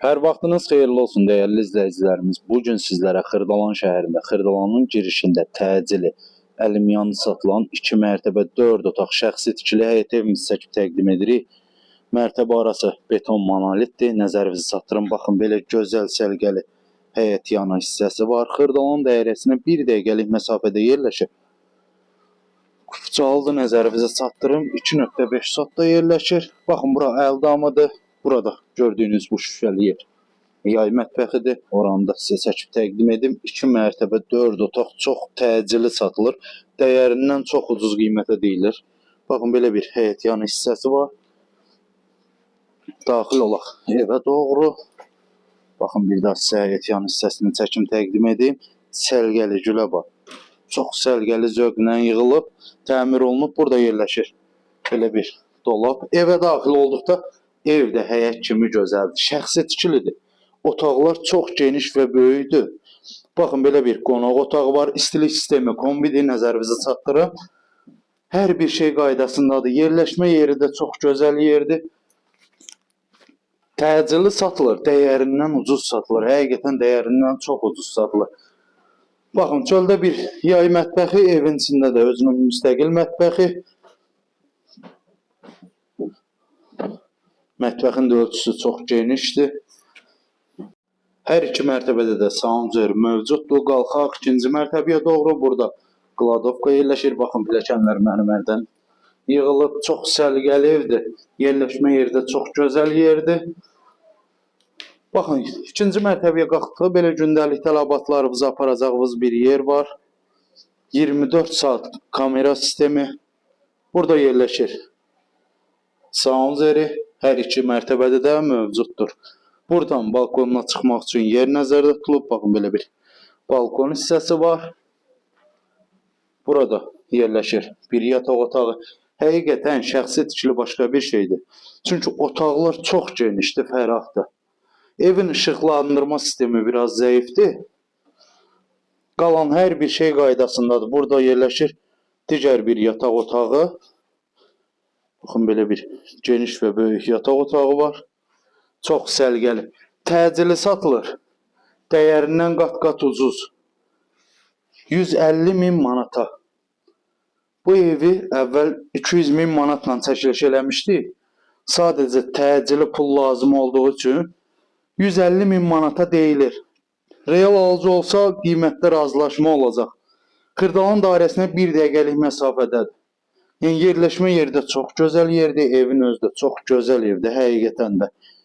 Hər vaxtınız xeyirli olsun dəyərli izləyicilərimiz. Bu gün sizlərə Xırdalan şəhərində, Xırdalanın girişində təcili əlimiyanlı satılan 2 mərtəbə 4 otaq şəxsi tikili həyət evimizi çəkib təqdim edirik. Mərtəbə arası beton monolitdir. Nəzərinizə çatdırın. Baxın, belə gözəl səlgəli həyət yanı hissəsi var. Xırdalan dairəsinə 1 dəqiqəlik məsafədə yerləşir. Kucalıdır, nəzərinizə çatdırım. 2.5 sotda yerləşir. Baxın, bura əldamıdır. Burada gördüyünüz bu şüşəli yer yay mətbəxidir. Oranı da sizə çəkib təqdim edim. 2 mərtəbə 4 otaq çox təcili satılır. Dəyərindən çox ucuz qiymətə deyilir. Baxın, belə bir həyət yanı hissəsi var. Daxil olaq evə doğru. Baxın, bir daha sizə həyət yanı hissəsini çəkim təqdim edim. Səlgəli gülə var. Çox səlgəli zövqlə yığılıb, təmir olunub, burada yerləşir. Belə bir dolab. Evə daxil olduqda ev də həyət kimi gözəldir. Şəxsi tikilidir. Otaqlar çox geniş və böyükdür. Baxın, belə bir qonaq otağı var. İstilik sistemi kombidir, nəzərinizə çatdırım. Hər bir şey qaydasındadır. Yerləşmə yeri də çox gözəl yerdir. Təcili satılır. Dəyərindən ucuz satılır. Həqiqətən dəyərindən çox ucuz satılır. Baxın, çöldə bir yay mətbəxi, evin içində də özünün müstəqil mətbəxi. Mətbəxin də ölçüsü çox genişdir. Hər iki mərtəbədə də sauncer mövcuddur. Qalxaq ikinci mərtəbəyə doğru. Burada qladovka yerləşir. Baxın, pilləkənlər mərmərdən yığılıb. Çox səliqəli evdir. Yerləşmə yeri də çox gözəl yerdir. Baxın, ikinci mərtəbəyə qalxdıqda belə gündəlik tələbatlarınızı aparacağınız bir yer var. 24 saat kamera sistemi burada yerləşir. Saunzeri hər iki mərtəbədə də mövcuddur. Buradan balkonuna çıxmaq üçün yer nəzərdə tutulub. Baxın, belə bir balkon hissəsi var. Burada yerləşir bir yataq otağı. Həqiqətən şəxsi tikili başqa bir şeydir. Çünki otaqlar çox genişdir, fərahdır. Evin işıqlandırma sistemi biraz zəifdir. Qalan hər bir şey qaydasındadır. Burada yerləşir digər bir yataq otağı. Baxın, belə bir geniş və böyük yataq otağı var. Çox səlgəli. Təcili satılır. Dəyərindən qat-qat ucuz. 150.000 manata. Bu evi əvvəl 200.000 manatla çəkiliş eləmişdik. Sadəcə təcili pul lazım olduğu üçün 150.000 manata deyilir. Real alıcı olsa qiymətdə razılaşma olacaq. Xırdalan dairəsinə 1 dəqiqəlik məsafədədir. Yəni yerləşmə yeri də çox gözəl yerdir, evin özü də çox gözəl evdir həqiqətən də.